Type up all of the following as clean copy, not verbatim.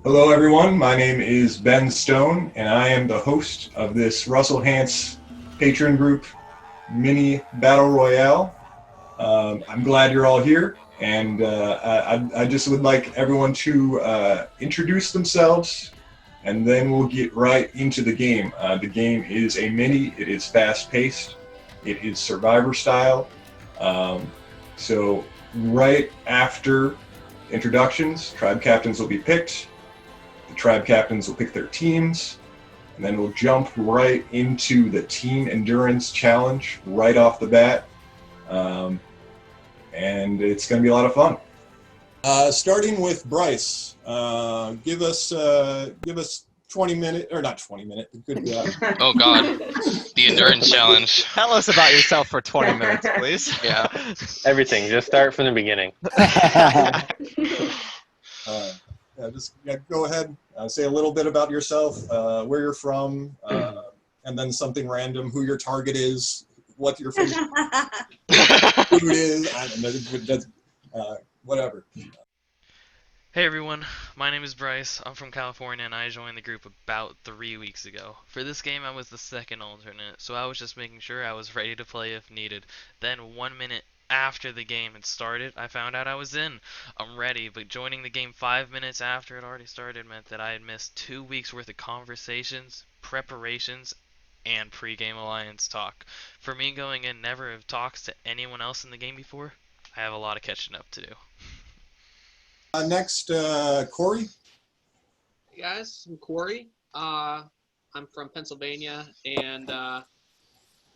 Hello, everyone. My name is Ben Stone, and I am the host of this Russell Hantz Patron Group mini battle royale. I'm glad you're all here, and I just would like everyone to introduce themselves, and then we'll get right into the game. The game is a mini. It is fast-paced. It is Survivor style. Um, so right after introductions, tribe captains will be picked. The tribe captains will pick their teams, and then we'll jump right into the team endurance challenge right off the bat. And it's going to be a lot of fun. Starting with Bryce, give us 20 minutes, or not 20 minutes. Good God. Oh God, the endurance challenge. Tell us about yourself for 20 minutes, please. Yeah. Everything. Just start from the beginning. Go ahead. Say a little bit about yourself, where you're from, and then something random, who your target is, what your favorite food is. I don't know, whatever. Hey everyone, my name is Bryce. I'm from California and I joined the group about 3 weeks ago. For this game I was the second alternate, so I was just making sure I was ready to play if needed. Then 1 minute after the game had started, I found out I was in. I'm ready, but joining the game 5 minutes after it already started meant that I had missed 2 weeks worth of conversations, preparations, and pre-game alliance talk. For me going in never have talked to anyone else in the game before, I have a lot of catching up to do. Next, Corey. Hey guys, I'm Corey. I'm from Pennsylvania, and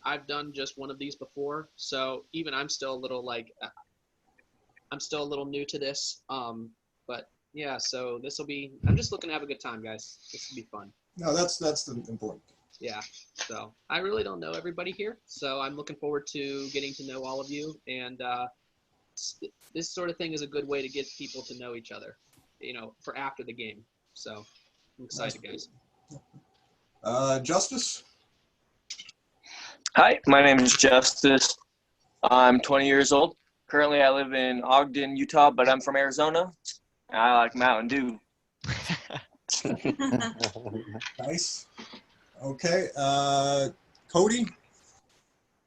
I've done just one of these before, so even I'm still a little new to this. But yeah, so this will be. I'm just looking to have a good time, guys. This will be fun. No, that's the important. Yeah. So I really don't know everybody here, so I'm looking forward to getting to know all of you, and this sort of thing is a good way to get people to know each other, for after the game. So I'm excited, guys. Justice. Hi, my name is Justice. I'm 20 years old. Currently, I live in Ogden, Utah, but I'm from Arizona. I like Mountain Dew. Nice. Okay. Cody.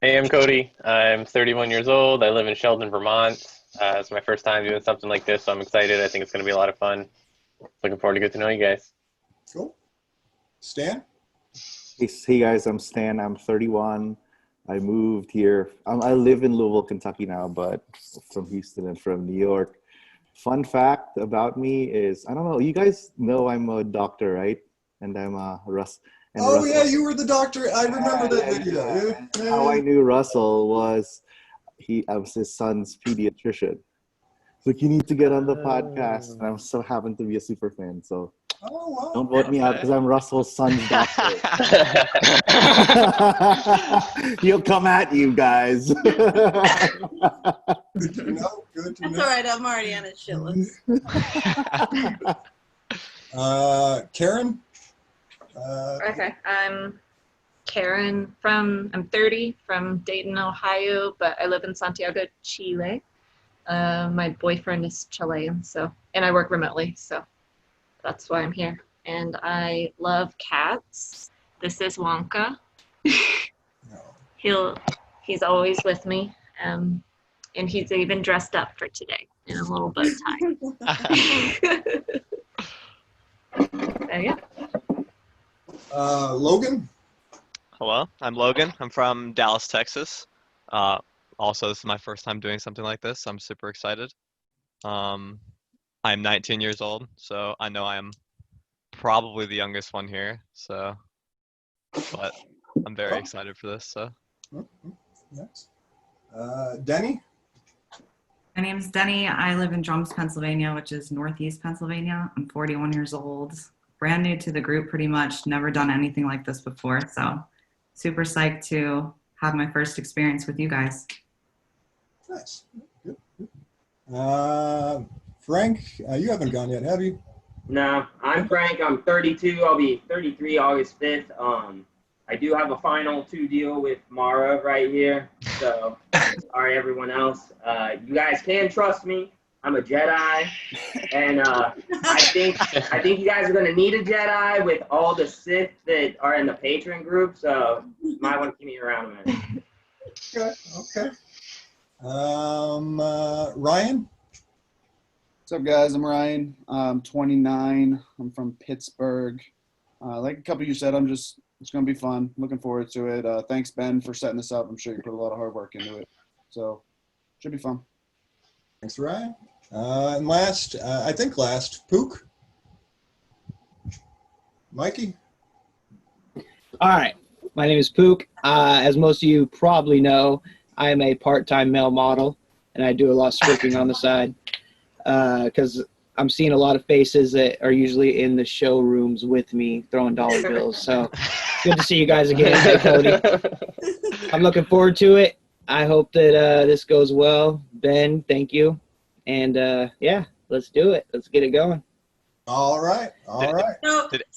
Hey, I'm Cody. I'm 31 years old. I live in Sheldon, Vermont. It's my first time doing something like this, so I'm excited. I think it's going to be a lot of fun. Looking forward to get to know you guys. Cool. Stan. Hey guys, I'm Stan. I'm 31. I moved here. I live in Louisville, Kentucky now, but from Houston and from New York. Fun fact about me is, I don't know, you guys know I'm a doctor, right? And I'm Russ. And Oh, Russell, yeah, you were the doctor. I remember that video. Yeah. How I knew Russell was I was his son's pediatrician. So you need to get on the podcast. And I'm so happen to be a super fan. So wow. don't vote me out because I'm Russell's son's doctor. He'll come at you guys. Good to know. That's all right. I'm already on his shit list. Karen. Okay, I'm Karen I'm 30 from Dayton, Ohio, but I live in Santiago, Chile. My boyfriend is Chilean, and I work remotely, so that's why I'm here. And I love cats. This is Wonka. He's always with me, and he's even dressed up for today in a little bow tie. Yeah. Logan. Hello, I'm Logan. I'm from Dallas, Texas. Also, this is my first time doing something like this. I'm super excited. I'm 19 years old, so I know I am probably the youngest one here. But I'm very excited for this. So. Next. Denny. My name is Denny. I live in Drums, Pennsylvania, which is northeast Pennsylvania. I'm 41 years old. Brand new to the group, pretty much. Never done anything like this before. So super psyched to have my first experience with you guys. Nice. Good. Frank, you haven't gone yet, have you? No, I'm Frank. I'm 32. I'll be 33 August 5th. I do have a final 2 deal with Mara right here. So, sorry everyone else. You guys can trust me. I'm a Jedi, and I think you guys are gonna need a Jedi with all the Sith that are in the patron group. So you might want to keep me around a minute. Okay. Ryan? What's up, guys? I'm Ryan. I'm 29. I'm from Pittsburgh. Like a couple of you said, it's going to be fun. Looking forward to it. Thanks, Ben, for setting this up. I'm sure you put a lot of hard work into it. So, should be fun. Thanks, Ryan. And last, Pook. Mikey? All right. My name is Pook. As most of you probably know, I am a part-time male model, and I do a lot of stripping on the side because I'm seeing a lot of faces that are usually in the showrooms with me throwing dollar bills. So it's good to see you guys again. Hey, Cody. I'm looking forward to it. I hope that this goes well. Ben, thank you. And, yeah, let's do it. Let's get it going. All right.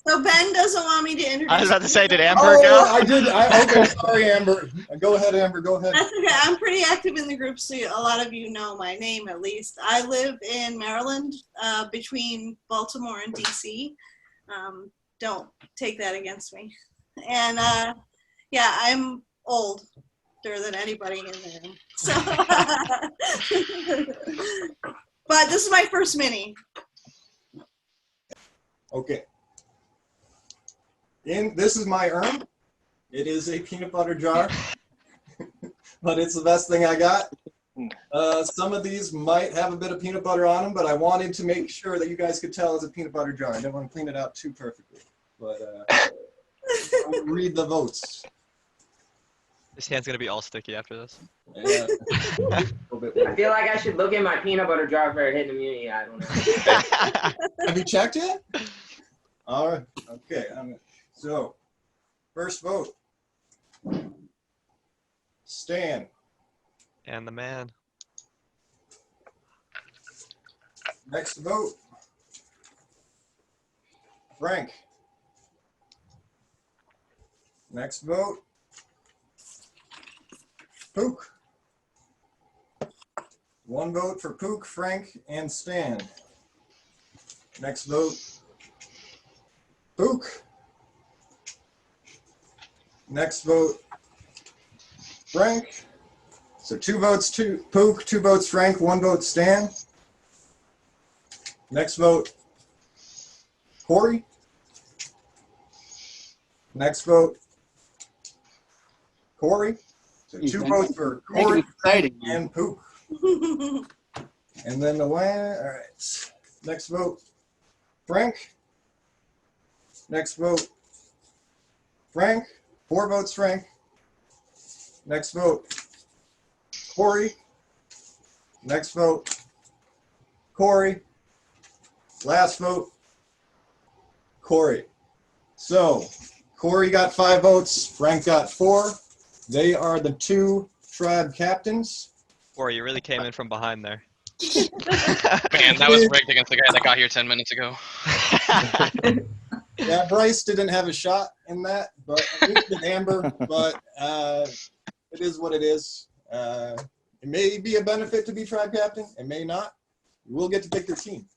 So Ben doesn't want me to introduce. I was about to say, did Amber go? I did. Okay, sorry, Amber. Go ahead, Amber. Go ahead. That's okay. I'm pretty active in the group, so a lot of you know my name at least. I live in Maryland, between Baltimore and DC. Don't take that against me. And yeah, I'm older than anybody in there. So, but this is my first mini. Okay. This is my urn. It is a peanut butter jar, but it's the best thing I got. Some of these might have a bit of peanut butter on them, but I wanted to make sure that you guys could tell it's a peanut butter jar. I didn't want to clean it out too perfectly, but I'll read the votes. This hand's gonna be all sticky after this. Yeah. I feel like I should look at my peanut butter jar for hidden immunity. I don't know. Have you checked it? All right. Okay. So, first vote. Stan. And the man. Next vote. Frank. Next vote. Pook. One vote for Pook, Frank, and Stan. Next vote. Pook. Next vote. Frank. So 2 votes to Pook, 2 votes Frank, 1 vote Stan. Next vote. Corey. Next vote. Corey. So 2 votes for Corey and Pook. And then the winner, all right. Next vote, Frank. Next vote, Frank. 4 votes, Frank. Next vote, Corey. Next vote, Corey. Last vote, Corey. So, Corey got 5 votes, Frank got 4. They are the 2 tribe captains. Corey, you really came in from behind there. Man, that was rigged against the guy that got here 10 minutes ago. Yeah, Bryce didn't have a shot in that, but with Amber, but it is what it is. It may be a benefit to be tribe captain. It may not. You will get to pick your team.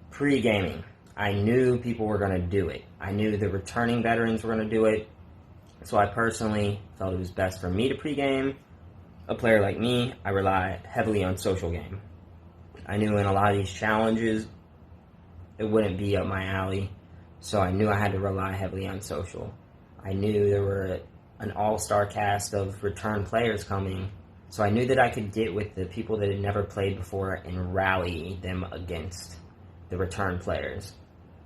Pre-gaming. I knew people were going to do it. I knew the returning veterans were going to do it. So I personally felt it was best for me to pregame. A player like me, I rely heavily on social game. I knew in a lot of these challenges, it wouldn't be up my alley, so I knew I had to rely heavily on social. I knew there were an all-star cast of return players coming, so I knew that I could get with the people that had never played before and rally them against the return players.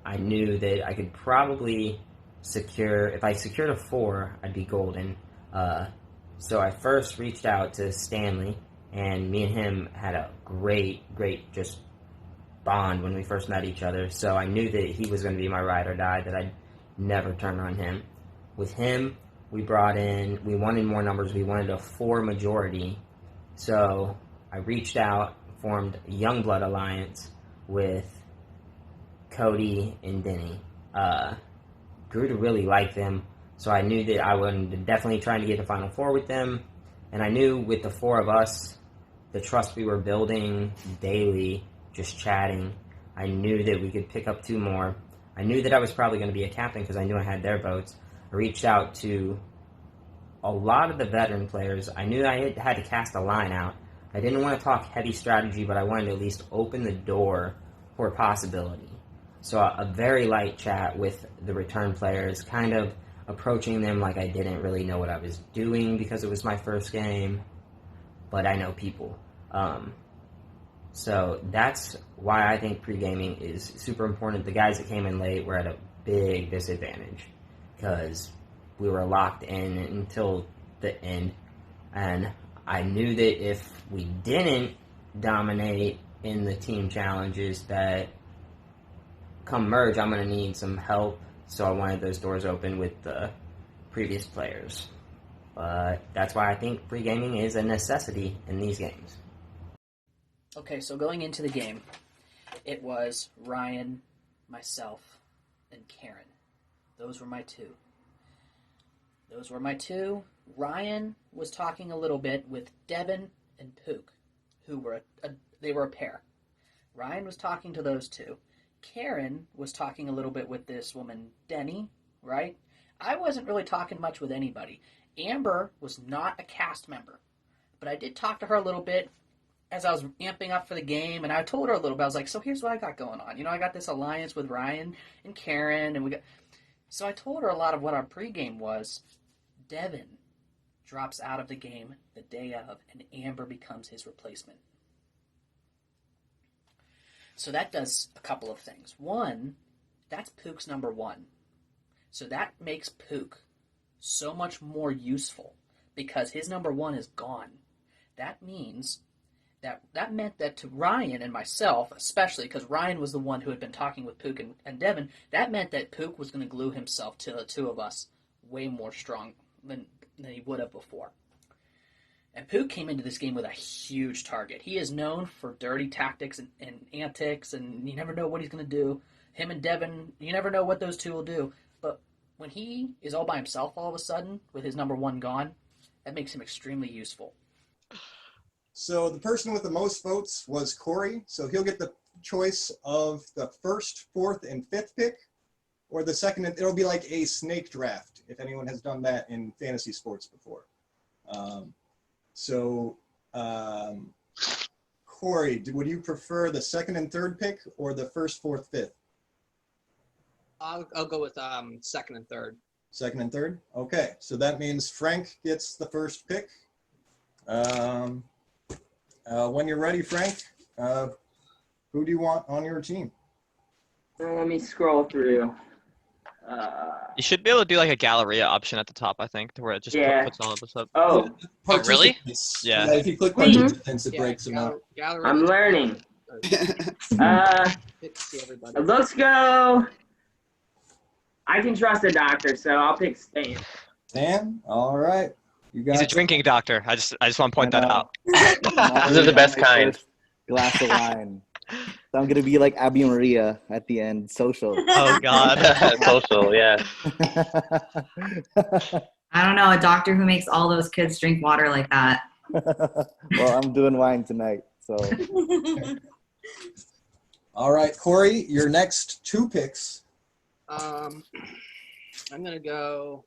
I knew that I could probably secure, if I secured a 4, I'd be golden. So I first reached out to Stanley, and me and him had a great just bond when we first met each other. So I knew that he was going to be my ride or die, that I'd never turn on him. With him, we wanted more numbers. We wanted a 4 majority. So I reached out, formed a Youngblood alliance with Cody and Denny. Grew to really like them, so I knew that I would definitely trying to get the Final 4 with them, and I knew with the 4 of us the trust we were building daily, just chatting, I knew that we could pick up 2 more. I knew that I was probably going to be a captain because I knew I had their votes. I reached out to a lot of the veteran players. I knew I had to cast a line out. I didn't want to talk heavy strategy, but I wanted to at least open the door for possibility. So a very light chat with the return players, kind of approaching them like I didn't really know what I was doing because it was my first game, but I know people. So that's why I think pre-gaming is super important. The guys that came in late were at a big disadvantage because we were locked in until the end, and I knew that if we didn't dominate in the team challenges, that come merge, I'm going to need some help. So I wanted those doors open with the previous players. But that's why I think pre-gaming is a necessity in these games. Okay, so going into the game, it was Ryan, myself, and Karen. Those were my two. Ryan was talking a little bit with Devin and Pook, who were they were a pair. Ryan was talking to those two. Karen was talking a little bit with this woman, Denny, right? I wasn't really talking much with anybody. Amber was not a cast member, but I did talk to her a little bit as I was amping up for the game, and I told her a little bit. I was like, so here's what I got going on. I got this alliance with Ryan and Karen, and so I told her a lot of what our pregame was. Devin drops out of the game the day of, and Amber becomes his replacement. So that does a couple of things. One, that's Pook's number 1. So that makes Pook so much more useful because his number 1 is gone. That means that meant that to Ryan and myself, especially because Ryan was the one who had been talking with Pook and Devin, that meant that Pook was going to glue himself to the two of us way more strong than he would have before. And Pook came into this game with a huge target. He is known for dirty tactics and antics, and you never know what he's going to do. Him and Devin, you never know what those two will do. But when he is all by himself all of a sudden, with his number 1 gone, that makes him extremely useful. So the person with the most votes was Corey. So he'll get the choice of the 1st, 4th, and 5th pick, or the second. It'll be like a snake draft, if anyone has done that in fantasy sports before. Corey, would you prefer the 2nd and 3rd pick or the 1st, 4th, 5th? I'll go with 2nd and 3rd. 2nd and 3rd? Okay, so that means Frank gets the 1st pick. When you're ready, Frank, who do you want on your team? Let me scroll through. You should be able to do like a Galleria option at the top, I think, to where it just puts all of this up. Oh, really? Yeah, if you click participants, it breaks them out. I'm learning. Let's go. I can trust the doctor, so I'll pick Stan. Stan? All right. He's a drinking doctor. I just want to point that out. These are the best kind. Glass of wine. So I'm gonna be like Abby Maria at the end. Social. Oh God. Social, yeah. I don't know, a doctor who makes all those kids drink water like that. Well, I'm doing wine tonight, so. All right, Corey, your next 2 picks. I'm gonna go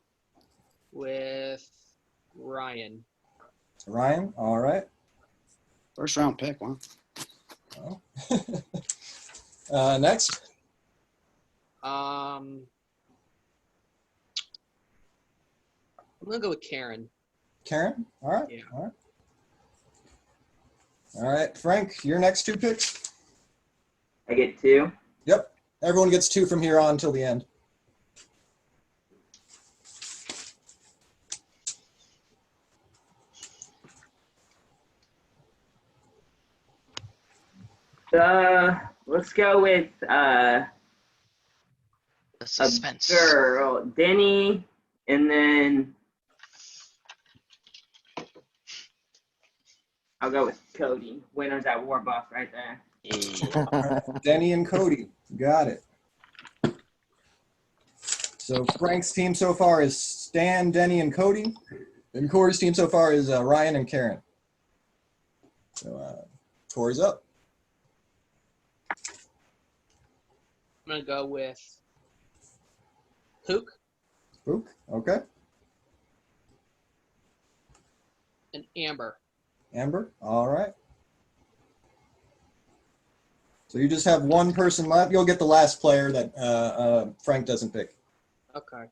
with Ryan. Ryan, all right. 1st round pick, huh? Oh. Next. I'm gonna go with Karen. Karen, all right. Yeah. All right. All right, Frank, your next 2 picks. I get 2. Yep. Everyone gets 2 from here on until the end. Let's go with The suspense. a girl, Denny, and then I'll go with Cody. Winners at War Buff right there. Denny and Cody, got it. So Frank's team so far is Stan, Denny, and Cody. And Corey's team so far is Ryan and Karen. So Corey's up. I'm gonna go with Pook Pook, okay. and Amber. Amber, all right. So you just have one person left. You'll get the last player that Frank doesn't pick. Okay.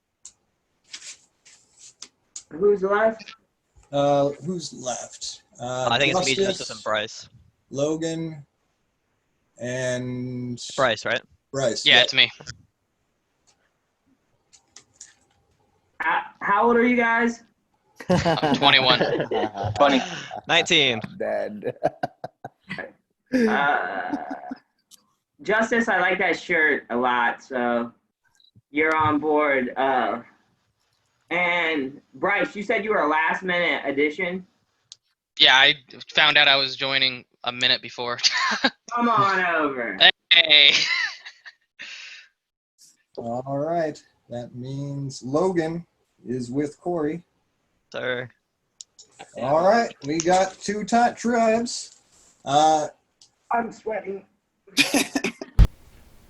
Who's left? Who's left? I think it's me, Justice, and Bryce. Logan, and Bryce, right? Bryce. Yeah, it's me. How old are you guys? I'm 21. 20. 19. Dead. Justice, I like that shirt a lot, so you're on board. And Bryce, you said you were a last minute addition? Yeah, I found out I was joining a minute before. Come on over. Hey. All right. That means Logan is with Corey. Sir. All right. We got two tribes. I'm sweating.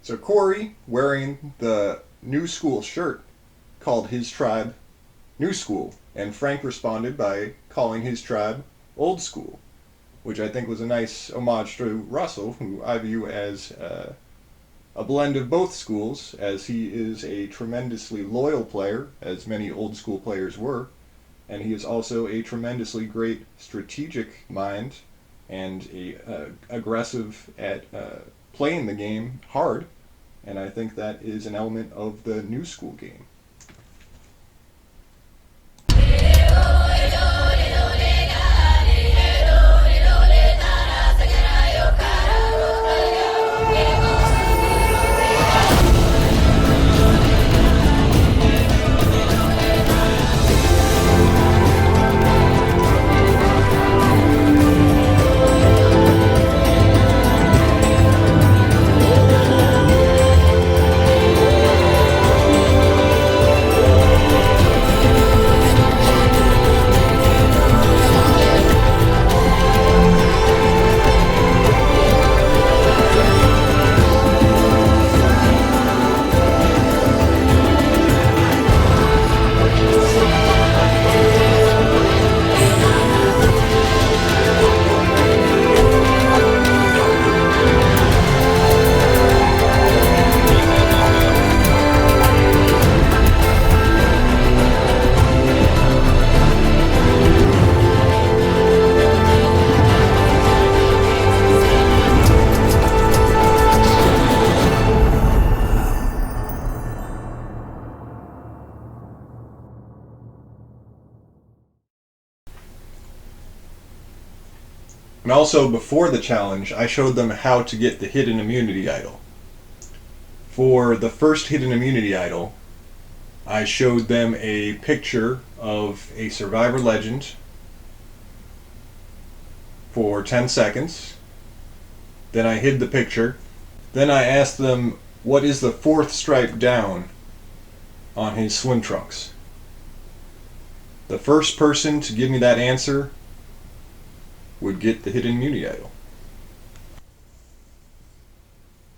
So Corey, wearing the New School shirt, called his tribe New School, and Frank responded by calling his tribe Old School, which I think was a nice homage to Russell, who I view as a blend of both schools, as he is a tremendously loyal player, as many old school players were, and he is also a tremendously great strategic mind and aggressive at playing the game hard, and I think that is an element of the New School game. And also, before the challenge, I showed them how to get the hidden immunity idol. For the first hidden immunity idol, I showed them a picture of a Survivor legend for 10 seconds. Then I hid the picture. Then I asked them, what is the fourth stripe down on his swim trunks? The first person to give me that answer would get the hidden immunity idol.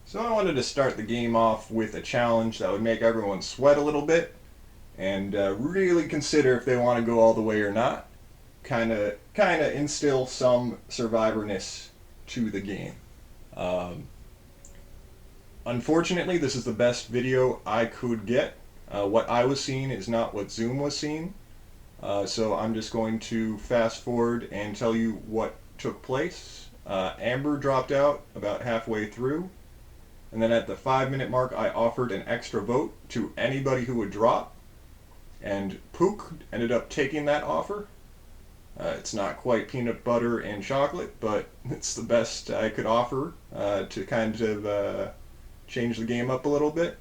So I wanted to start the game off with a challenge that would make everyone sweat a little bit and really consider if they want to go all the way or not. Kind of instill some survivorness to the game. Unfortunately, this is the best video I could get. What I was seeing is not what Zoom was seeing. So I'm just going to fast forward and tell you what took place. Amber dropped out about halfway through, and then at the 5-minute mark I offered an extra vote to anybody who would drop, and Pook ended up taking that offer. It's not quite peanut butter and chocolate, but it's the best I could offer to kind of change the game up a little bit.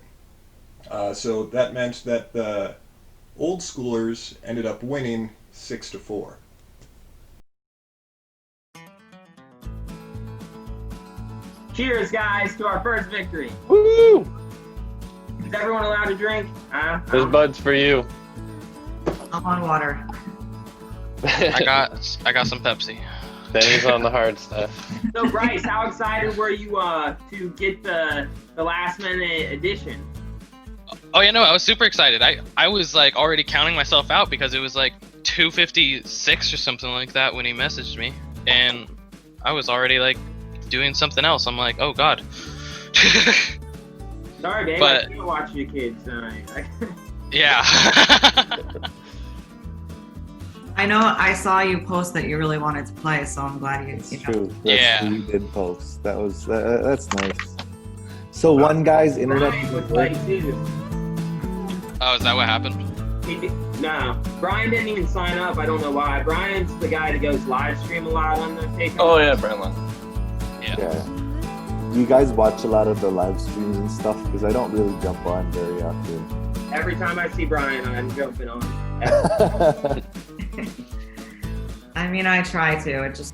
So that meant that the Old Schoolers ended up winning 6-4. Cheers, guys, to our first victory. Woo! Is everyone allowed to drink? There's buds for you. I'm on water. I got some Pepsi. Denny's on the hard stuff. So Bryce, how excited were you to get the last minute edition? Oh yeah, no, I was super excited. I was like already counting myself out because it was like 2:56 or something like that when he messaged me, and I was already like doing something else. I'm like, oh god. Sorry, babe. But- I can't watch your kids tonight. Yeah. I know I saw you post that you really wanted to play, so I'm glad you. It's know. true. Yeah. You did post. That's nice. So one guy's internet Brian would doesn't play work. too. Oh, is that what happened? No, Brian didn't even sign up. I don't know why. Brian's the guy that goes live stream a lot on the Patreon. Oh yeah, Brandon. Yeah. Do you guys watch a lot of the live streams and stuff? Because I don't really jump on very often. Every time I see Brian, I'm jumping on. I mean, I try to. It just.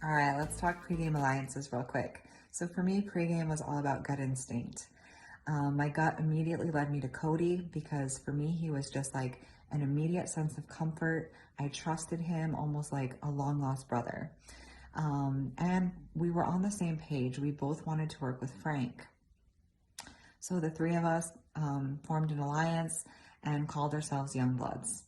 All right, let's talk pregame alliances real quick. So for me, pregame was all about gut instinct. My gut immediately led me to Cody because for me, he was just like an immediate sense of comfort. I trusted him almost like a long lost brother. And we were on the same page. We both wanted to work with Frank. So the three of us formed an alliance and called ourselves Youngbloods.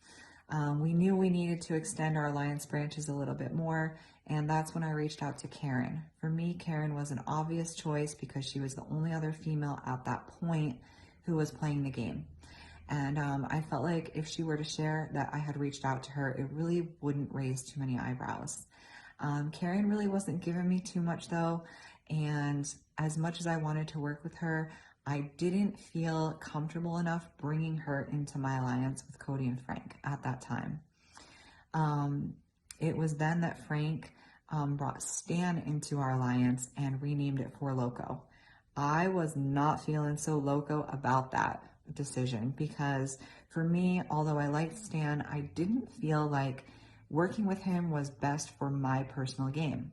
We knew we needed to extend our alliance branches a little bit more, and that's when I reached out to Karen. For me, Karen was an obvious choice because she was the only other female at that point who was playing the game. And I felt like if she were to share that I had reached out to her, it really wouldn't raise too many eyebrows. Karen really wasn't giving me too much though, and as much as I wanted to work with her, I didn't feel comfortable enough bringing her into my alliance with Cody and Frank at that time. It was then that Frank brought Stan into our alliance and renamed it For Loco. I was not feeling so loco about that decision because for me, although I liked Stan, I didn't feel like working with him was best for my personal game.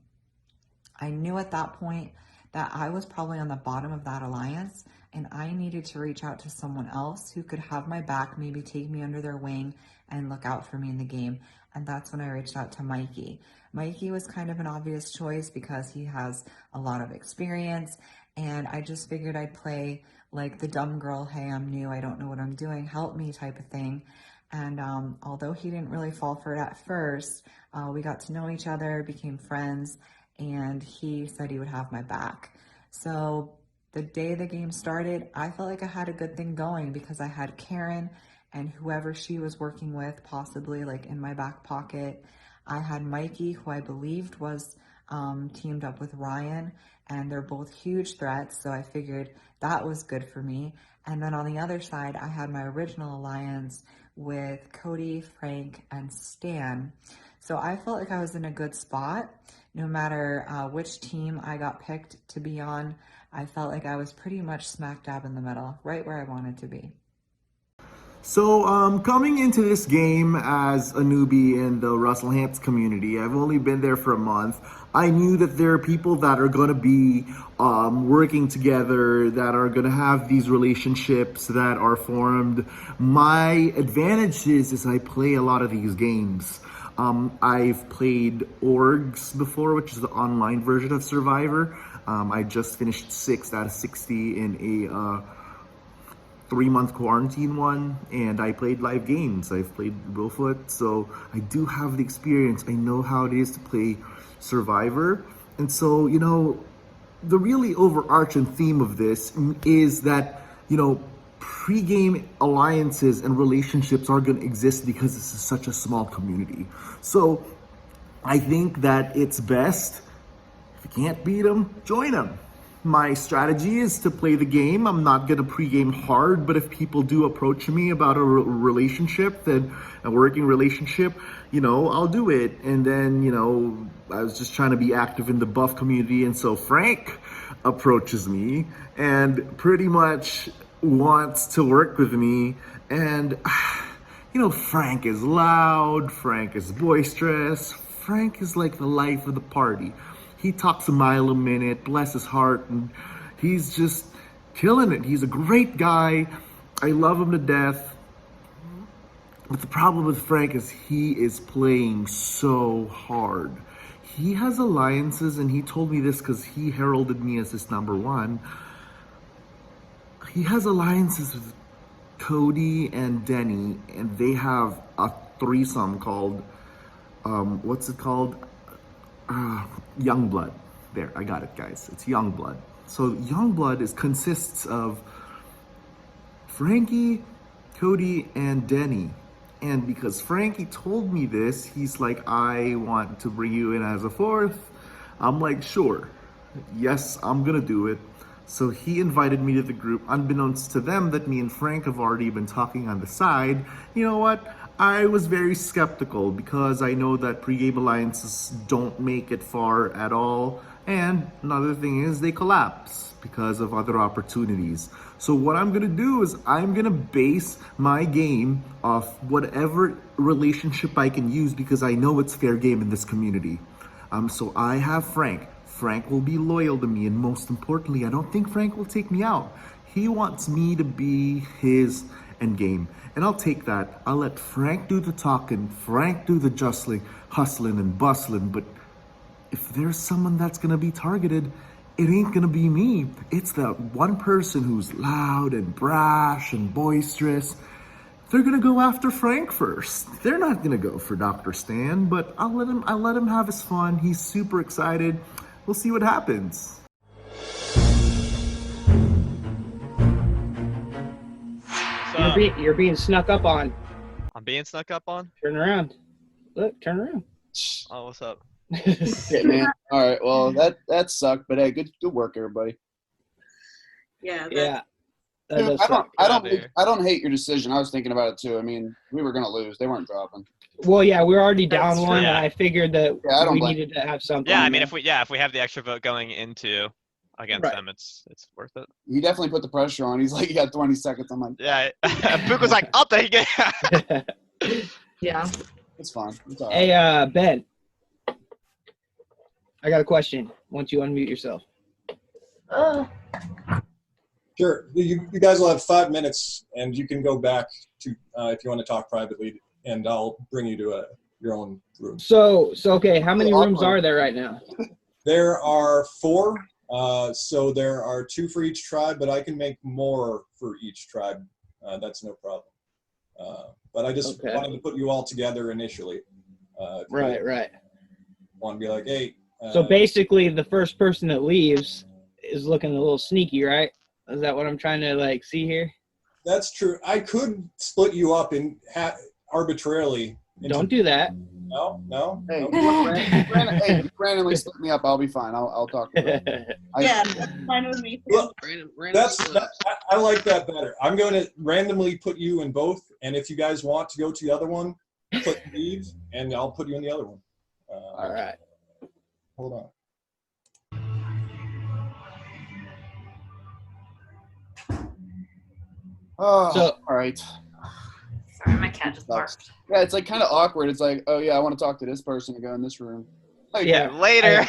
I knew at that point that I was probably on the bottom of that alliance and I needed to reach out to someone else who could have my back, maybe take me under their wing and look out for me in the game. And that's when I reached out to Mikey. Mikey was kind of an obvious choice because he has a lot of experience and I just figured I'd play like the dumb girl, hey, I'm new, I don't know what I'm doing, help me type of thing. And although he didn't really fall for it at first, we got to know each other, became friends, and he said he would have my back. So the day the game started, I felt like I had a good thing going because I had Karen and whoever she was working with, possibly like in my back pocket. I had Mikey, who I believed was teamed up with Ryan, and they're both huge threats, so I figured that was good for me. And then on the other side, I had my original alliance with Cody, Frank, and Stan. So I felt like I was in a good spot. No matter which team I got picked to be on, I felt like I was pretty much smack dab in the middle, right where I wanted to be. So coming into this game as a newbie in the Russell Hantz community, I've only been there for a month. I knew that there are people that are going to be working together, that are going to have these relationships that are formed. My advantage is I play a lot of these games. I've played Orgs before, which is the online version of Survivor. I just finished 6th out of 60 in a 3-month quarantine one, and I played live games. I've played Willfoot, so I do have the experience. I know how it is to play Survivor. And so, you know, the really overarching theme of this is that, you know, pre-game alliances and relationships are going to exist because this is such a small community. So I think that it's best, if you can't beat them, join them. My strategy is to play the game. I'm not going to pre-game hard, but if people do approach me about a relationship, then a working relationship, you know, I'll do it. And then, you know, I was just trying to be active in the buff community, and so Frank approaches me and pretty much wants to work with me. And, you know, Frank is loud, Frank is boisterous, Frank is like the life of the party. He talks a mile a minute, bless his heart, and he's just killing it. He's a great guy. I love him to death. But the problem with Frank is he is playing so hard. He has alliances, and he told me this because he heralded me as his number one. He has alliances with Cody and Denny, and they have a threesome called, what's it called? Youngblood. There, I got it, guys. It's Youngblood. So Youngblood consists of Frankie, Cody, and Denny. And because Frankie told me this, he's like, I want to bring you in as a fourth. I'm like, sure. Yes, I'm gonna do it. So he invited me to the group, unbeknownst to them that me and Frank have already been talking on the side. You know what? I was very skeptical because I know that pregame alliances don't make it far at all. And another thing is they collapse because of other opportunities. So what I'm gonna do is I'm gonna base my game off whatever relationship I can use because I know it's fair game in this community. So I have Frank. Frank will be loyal to me, and most importantly, I don't think Frank will take me out. He wants me to be his endgame, and I'll take that. I'll let Frank do the talking, Frank do the hustling and bustling, but if there's someone that's gonna be targeted, it ain't gonna be me. It's that one person who's loud and brash and boisterous. They're gonna go after Frank first. They're not gonna go for Dr. Stan, but I'll let him have his fun. He's super excited. We'll see what happens. You're being snuck up on. I'm being snuck up on? Turn around. Look, turn around. Oh, what's up? Okay, man. All right. Well, that sucked, but hey, good work, everybody. Yeah. Yeah. Dude, I don't hate your decision. I was thinking about it too. I mean, we were gonna lose. They weren't dropping. Well, yeah, we were already down That's one, true. and I figured that I don't we blame needed to have something. Yeah, I mean, if we have the extra vote going into against Right. them, it's worth it. He definitely put the pressure on. He's like, you got 20 seconds. I'm like, Yeah, Pook was like, I'll take it. Yeah. it's fine. It's all right. Hey, Ben. I got a question. Once you unmute yourself. Sure. You guys will have 5 minutes, and you can go back to if you want to talk privately, and I'll bring you to your own room. So okay, how many rooms are there right now? There are 4. So there are 2 for each tribe, but I can make more for each tribe. That's no problem. But I just wanted to put you all together initially. Right. Want to be like, hey. So basically, the first person that leaves is looking a little sneaky, right? Is that what I'm trying to see here? That's true. I could split you up in arbitrarily. Don't do that. No. Hey, if you randomly split me up, I'll be fine. I'll talk to them. Yeah, that's fine with me. Look, I like that better. I'm going to randomly put you in both, and if you guys want to go to the other one, click leave, and I'll put you in the other one. All right. Hold on. Oh, all right. Sorry, my cat just barked. Yeah, it's kind of awkward. It's like, oh yeah, I want to talk to this person and go in this room. Like, Yeah, later.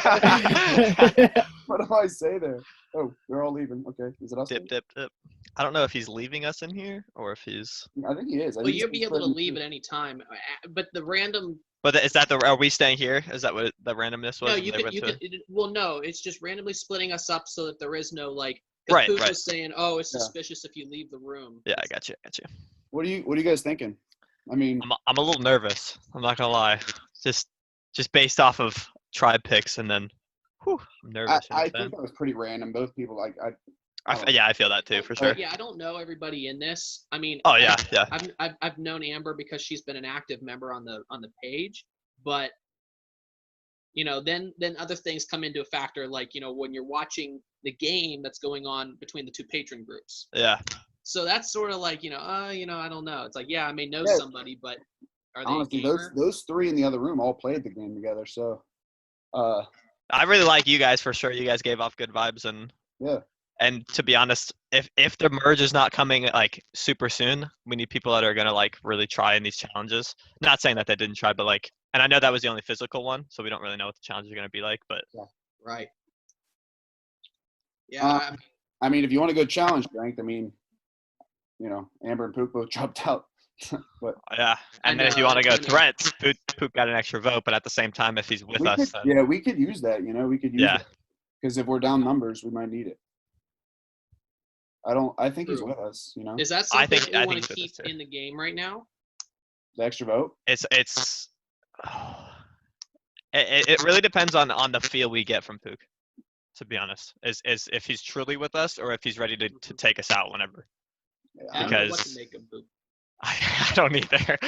What do I say there? Oh, they're all leaving. Okay, is it us? Dip. I don't know if he's leaving us in here or if he's. I think he is. Well, you'll be able to leave at any time, but the random. But is that are we staying here? Is that what the randomness was? No, you can. Well, no, it's just randomly splitting us up so that there is no Right. Pook was saying, oh, it's suspicious if you leave the room. Yeah, I got you. What are you guys thinking? I mean, I'm a little nervous. I'm not gonna lie. Just based off of tribe picks, and then, I'm nervous. I think that was pretty random. Both people I feel that too for sure. Yeah, I don't know everybody in this. I mean, oh yeah. I've known Amber because she's been an active member on the page, but then other things come into a factor, like when you're watching the game that's going on between the 2 patron groups. Yeah. So that's sort of like I don't know. It's like, yeah, I may know somebody, but are they honestly, a gamer? those 3 in the other room all played the game together. So, I really like you guys for sure. You guys gave off good vibes, and yeah. And to be honest, if the merge is not coming super soon, we need people that are gonna really try in these challenges. Not saying that they didn't try, but and I know that was the only physical one, so we don't really know what the challenges are gonna be like. But right. Yeah. I mean, if you want to go challenge ranked, I mean, Amber and Pook both dropped out But Yeah, and then if you want to go threats, Pook got an extra vote, but at the same time, if he's with we us, could, yeah, we could use that. We could use yeah. it because if we're down numbers, we might need it. I think he's with us. Is that something you want to keep in the game right now? The extra vote? It really depends on the feel we get from Pook, to be honest. Is if he's truly with us or if he's ready to take us out whenever. I don't know what to make of Pook. I don't either.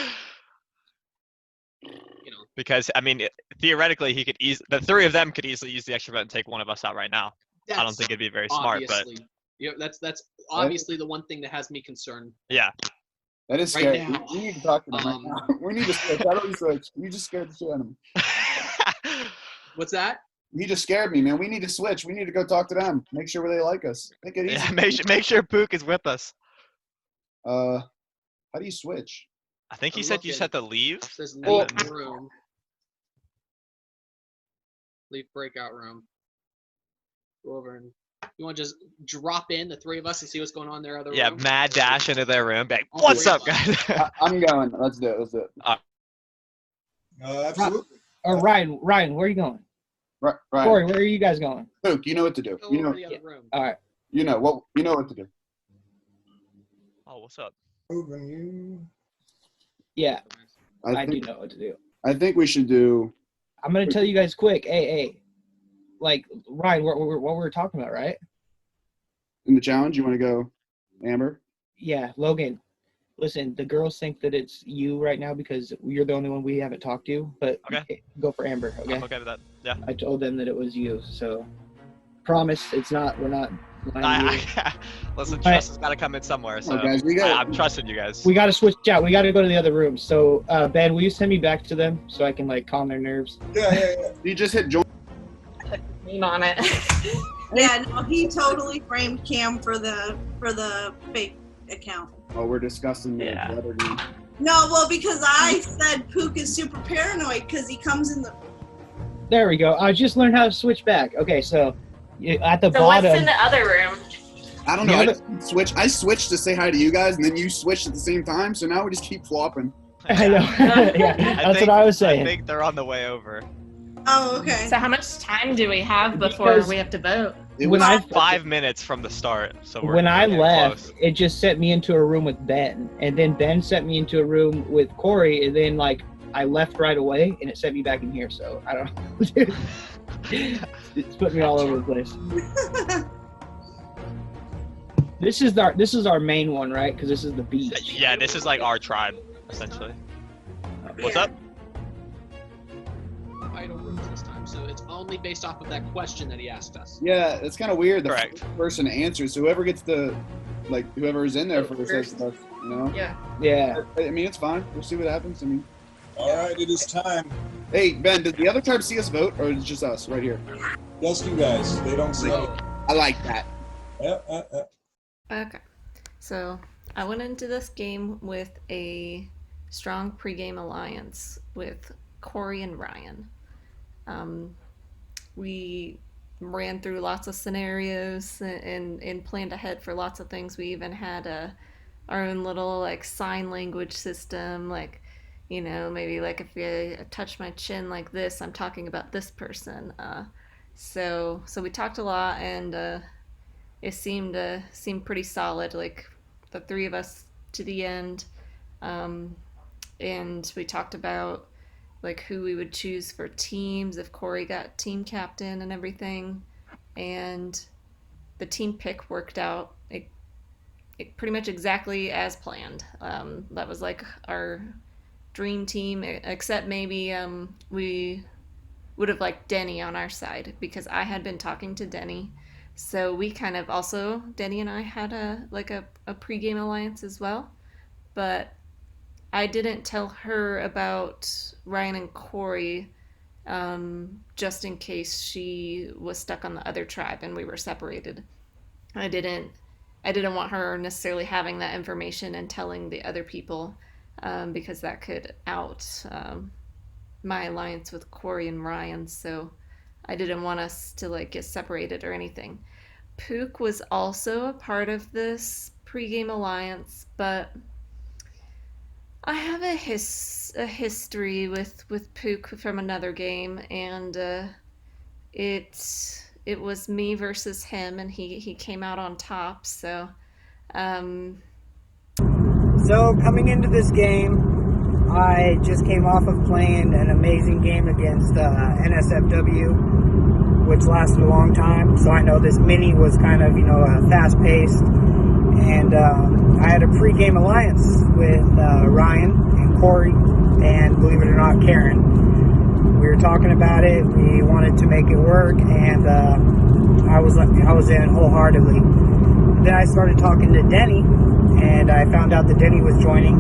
Because I mean, theoretically, the three of them could easily use the extra vote and take one of us out right now. I don't think it'd be very smart, but that's obviously the one thing that has me concerned. Yeah. That is right scary. now. We need to talk to them right now. We need to switch. How do we switch? We just scared the shit out of him. What's that? He just scared me, man. We need to switch. We need to go talk to them. Make sure they like us. Make it easy. Yeah, make sure Pook is with us. How do you switch? I think he said you just have to leave. It says leave room. Leave breakout room. Go over and you want to just drop in the three of us and see what's going on in their other room? Yeah, mad dash into their room. Like, what's up, guys? I'm going. Let's do it. Absolutely. Ryan, where are you going? Right. Corey, where are you guys going? Pook, you know what to do. Go over to the other room. All right. You know what to do. Oh, what's up? Yeah, I do think- know what to do. I think we should do. I'm gonna tell you guys quick. Hey, like Ryan, what we were talking about, right? In the challenge, you want to go, Amber? Yeah, Logan. Listen, the girls think that it's you right now because you're the only one we haven't talked to. But go for Amber. Okay. I'm okay with that. Yeah. I told them that it was you, so promise it's not. We're not. Listen, trust has got to come in somewhere. So guys, I'm trusting you guys. We got to switch out. We got to go to the other room. So Ben, will you send me back to them so I can like calm their nerves? Yeah. You just hit join. Lean on it. Yeah, no, he totally framed Cam for the fake account. Oh, we're discussing the other game. No, well, because I said Pook is super paranoid because he comes in the. There we go. I just learned how to switch back. Okay, so at the So bottom. what's in the other room? I don't know. I switched to say hi to you guys, and then you switched at the same time. So now we just keep flopping. I know. Yeah, that's what I was saying. I think they're on the way over. Oh, okay. So how much time do we have before we have to vote? It was 5 minutes from the start. So When I getting left, close. it just sent me into a room with Ben, and then Ben sent me into a room with Corey, and then like I left right away, and it sent me back in here. So I don't know. It's put me all over the place. This is our main one, right? Because this is the beach. Yeah, this is like our tribe, essentially. What's up? Idle rooms this time, so it's only based off of that question that he asked us. Yeah, it's kind of weird. The Correct. first person answers, so whoever gets whoever is in there first says stuff, Yeah. Yeah. I mean, it's fine. We'll see what happens. I mean. All right, it is time. Hey, Ben, did the other tribe see us vote, or is it just us right here? Just you guys. They don't see it. I like that. Okay, so I went into this game with a strong pregame alliance with Corey and Ryan. We ran through lots of scenarios and planned ahead for lots of things. We even had our own little like sign language system, like, you know, maybe like if I touch my chin like this, I'm talking about this person. So we talked a lot, and it seemed pretty solid, like the three of us to the end. And we talked about like who we would choose for teams if Corey got team captain and everything. And the team pick worked out it pretty much exactly as planned. That was like our dream team, except maybe we would have liked Denny on our side because I had been talking to Denny. So we kind of also, Denny and I had a pregame alliance as well, but I didn't tell her about Ryan and Corey just in case she was stuck on the other tribe and we were separated. I didn't want her necessarily having that information and telling the other people because that could out my alliance with Corey and Ryan. So I didn't want us to like get separated or anything. Pook was also a part of this pregame alliance, but I have a history with Pook from another game, and it was me versus him, and he came out on top. So, So coming into this game, I just came off of playing an amazing game against NSFW, which lasted a long time. So I know this mini was kind of, fast-paced. And I had a pre-game alliance with Ryan and Corey, and believe it or not, Karen. We were talking about it. We wanted to make it work, and I was in wholeheartedly. Then I started talking to Denny, and I found out that Denny was joining,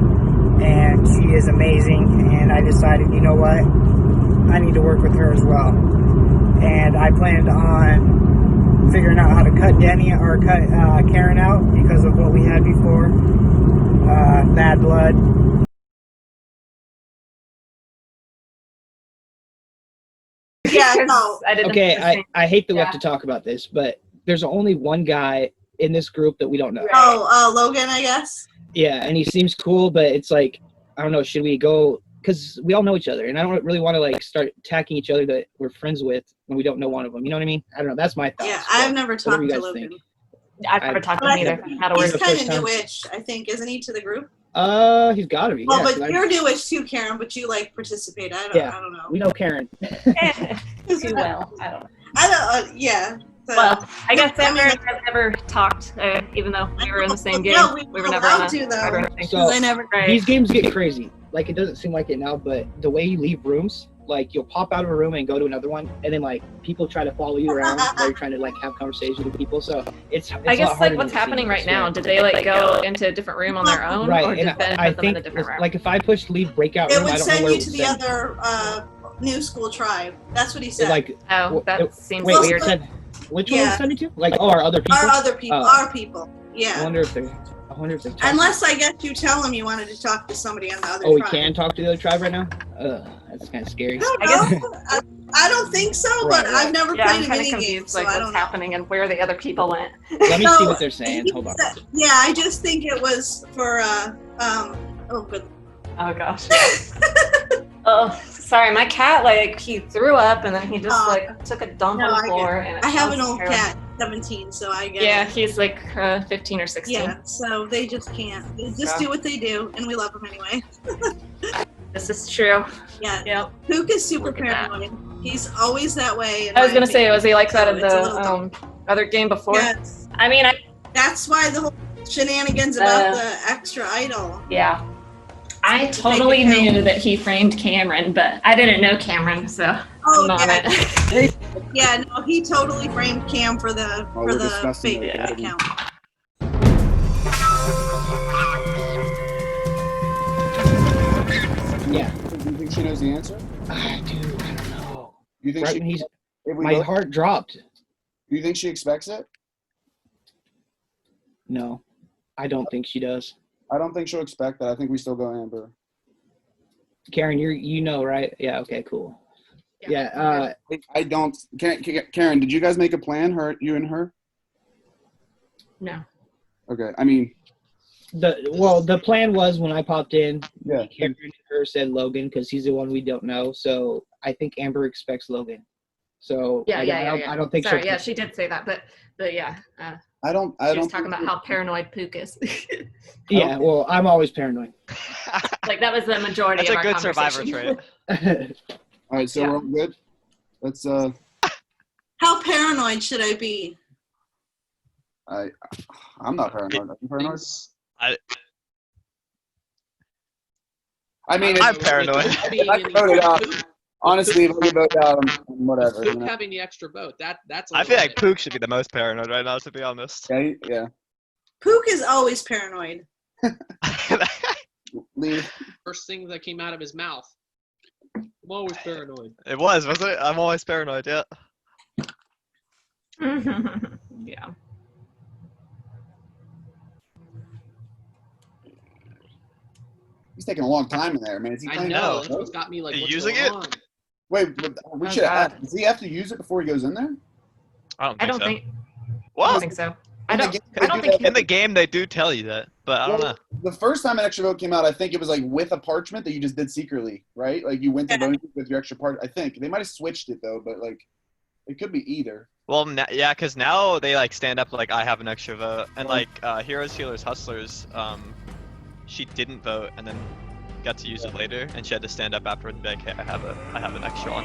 and she is amazing. And I decided, you know what, I need to work with her as well. And I planned on figuring out how to cut Denny or cut Karen out because of what we had before, bad blood. Yeah, no. Okay, I hate to have to talk about this, but there's only one guy in this group that we don't know. Oh, Logan, I guess. Yeah, and he seems cool, but it's like, I don't know, should we go? Because we all know each other, and I don't really want to like start attacking each other that we're friends with when we don't know one of them. You know what I mean? I don't know. That's my thoughts. Yeah, I've never talked to Logan. I've never talked to him either. He's kind of newish, I think, isn't he, to the group? He's got to be. Well, yeah, but you're newish too, Karen. But you like participate. I don't know. We know Karen. Too well. I don't know. Yeah. So, Well, I guess Sam and I have never talked, even though we were in the same game. No, we were never on allowed to, though. partner thing. So Right. these games get crazy. Like, it doesn't seem like it now, but the way you leave rooms, like you'll pop out of a room and go to another one, and then like people try to follow you around while you're trying to like have conversations with people. So it's I a lot guess harder like than what's it happening seems, right now. yeah. Did they like go into a different room on their own, Right, or did and Ben I put them in think a different room? like if I push leave breakout it room, would I don't know send where you it to would the send. other new school tribe. That's what he said. Like that seems wait, weird. it said, which one Yeah. was sending to? Like, our other people. Our other people. Oh. Our people. Yeah. I wonder if they. Unless I guess you tell him you wanted to talk to somebody on the other Oh, we tribe. can talk to the other tribe right now. That's kind of scary. I don't think so, Right, but right. I've never Yeah, played I'm a kind of mini game, confused, so like I what's don't know. happening and where the other people went. Let me So, see what they're saying. Hold on. Yeah, I just think it was for oh good. Oh gosh. Oh, sorry, my cat like he threw up and then he just like took a dump No, on I the get floor. it. And I have an sounds old terrible. cat, 17, so I get Yeah, it. he's like 15 or 16. Yeah, so they just can't. They just do what they do, and we love them anyway. This is true. Yeah. Yep. Pook is super paranoid. He's always that way. I was gonna say, was he like that in So it's a little the other game before? Yes. I mean, That's why the whole shenanigans about the extra idol. Yeah. I totally knew that he framed Cameron, but I didn't know Cameron, so I'm on it. Yeah, no, he totally framed Cam for the we're discussing fake it. account. Yeah. Do you think she knows the answer? Dude, I don't know. You think Right she? when he's, if we my both- heart dropped. Do you think she expects it? No, I don't think she does. I don't think she'll expect that. I think we still go Amber. Karen, you know, right? Yeah. Okay. Cool. Yeah. I don't. Karen, did you guys make a plan? You and her? No. Okay. I mean, the plan was when I popped in. Yeah. Karen and her said Logan because he's the one we don't know. So I think Amber expects Logan. So Yeah, I don't think Sorry, she'll. yeah, she did say that, but yeah. I don't. She was talking about how paranoid Pook is. Yeah. Well, I'm always paranoid. Like that was the majority That's of a our good survivor conversation. trait. All right. So we're all good. Let's. How paranoid should I be? I'm not paranoid. Are you paranoid? I'm paranoid. If I voted out, honestly, if I get voted out, I'm whatever. You Pook know? having the extra vote, that's. I feel like Pook should be the most paranoid right now, to be honest. Yeah. Pook is always paranoid. First thing that came out of his mouth. I'm always paranoid. It wasn't it? I'm always paranoid, yeah. Yeah. He's taking a long time in there, man. Is he I playing? know. That's what's got me like. Are you What's using going it? on? Wait, but does he have to use it before he goes in there? I don't think I don't so. think. What? I don't think so. I don't think In the game, they do tell you that, but I don't know. The first time an extra vote came out, I think it was like with a parchment that you just did secretly, right? Like you went to voting with your extra part. I think they might have switched it though, but like it could be either. Well, yeah, because now they like stand up like I have an extra vote, and like Heroes, Healers, Hustlers, she didn't vote and then got to use it later, and she had to stand up afterward and be like, hey, I have an extra one.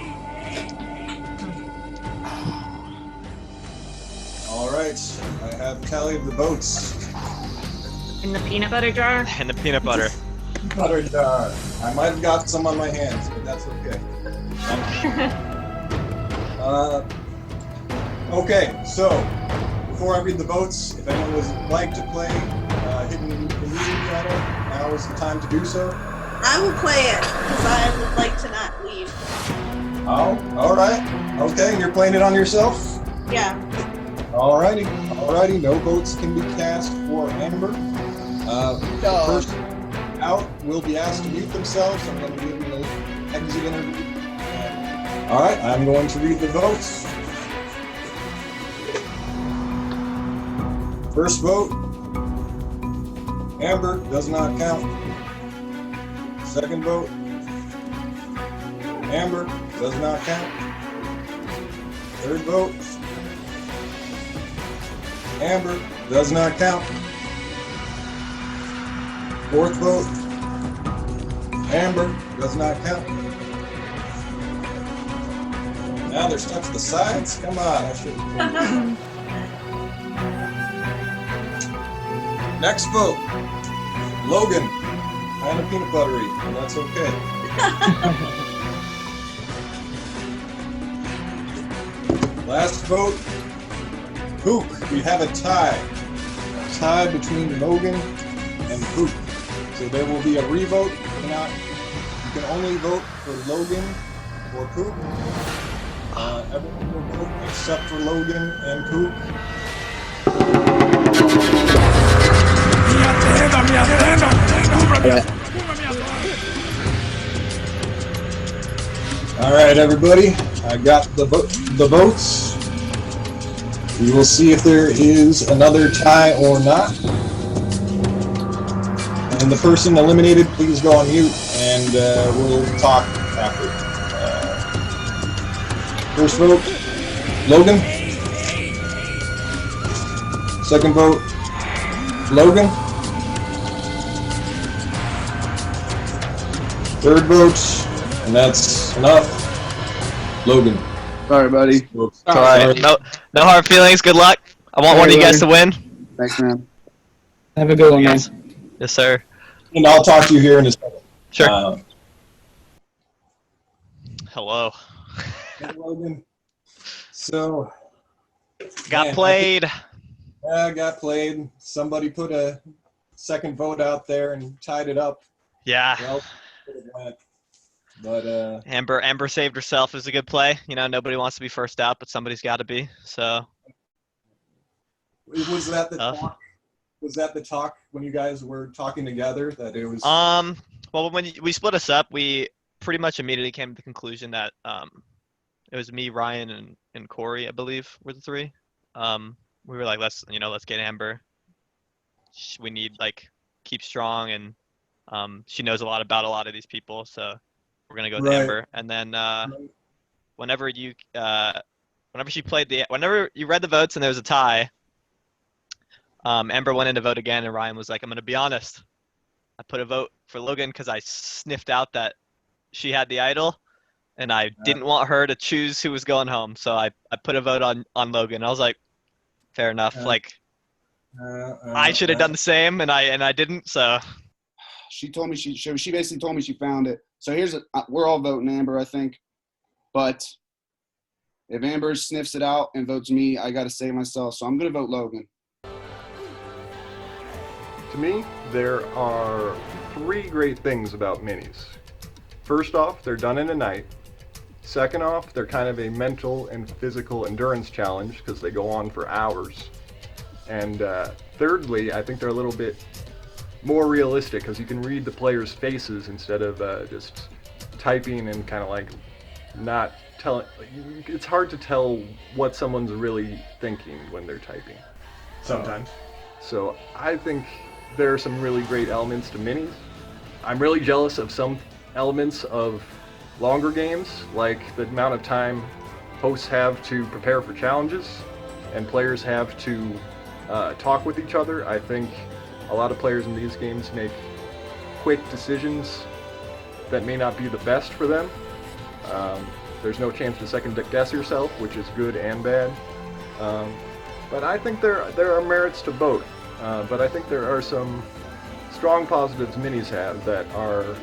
All right, I have tally of the votes. In the peanut butter jar? In the peanut butter. Butter jar. I might have got some on my hands, but that's okay. Okay, so before I read the votes, if anyone would like to play Hidden Illusion Channel, now is the time to do so. I will play it because I would like to not leave. Oh, all right. Okay, you're playing it on yourself? Yeah. Alrighty. No votes can be cast for Amber. First out will be asked to mute themselves. I'm going to give them an exit interview. All right, I'm going to read the votes. First vote, Amber does not count. Second vote, Amber does not count. Third vote, Amber does not count. Fourth vote, Amber does not count. Now they're stuck to the sides? Come on, I should have. Next vote, Logan. Kind of peanut buttery, and that's okay. Last vote, Pook. We have a tie. A tie between Logan and Pook. So there will be a revote. You can only vote for Logan or Pook. Everyone will vote except for Logan and Pook. All right, everybody. I got the votes. We will see if there is another tie or not. And the person eliminated, please go on mute, and we'll talk after. First vote, Logan. Second vote, Logan. Third vote, and that's enough. Logan. Sorry, buddy. It's alright. No hard feelings. Good luck. I want one of you guys to win. Thanks, man. Have a good one, guys. Yes, sir. And I'll talk to you here in a second. Sure. Hello. Hey, Logan. So. Got played. Yeah, got played. Somebody put a second vote out there and tied it up. Yeah. Well, it went. But Amber saved herself. It was a good play. You know, nobody wants to be first out, but somebody's got to be. So. Was that the talk? Was that the talk when you guys were talking together that it was? Well, when we split us up, we pretty much immediately came to the conclusion that it was me, Ryan, and Corey, I believe, were the three. We were like, let's get Amber. We need keep strong, and she knows a lot about a lot of these people, so we're gonna go with Amber. And then whenever you read the votes and there was a tie, Amber went in to vote again, and Ryan was like, I'm gonna be honest. I put a vote for Logan because I sniffed out that she had the idol, and I didn't want her to choose who was going home, so I put a vote on Logan. I was like, fair enough. I should have done the same, and I didn't. So she told me she basically told me she found it. So we're all voting Amber, I think. But if Amber sniffs it out and votes me, I got to save myself. So I'm gonna vote Logan. To me, there are three great things about minis. First off, they're done in a night. Second off, they're kind of a mental and physical endurance challenge because they go on for hours. And thirdly, I think they're a little bit more realistic because you can read the players' faces instead of just typing and kind of not telling. It's hard to tell what someone's really thinking when they're typing. Sometimes. So I think there are some really great elements to minis. I'm really jealous of some elements of longer games, like the amount of time hosts have to prepare for challenges and players have to talk with each other. I think a lot of players in these games make quick decisions that may not be the best for them. There's no chance to second guess yourself, which is good and bad. But I think there are merits to both. But I think there are some strong positives minis have that are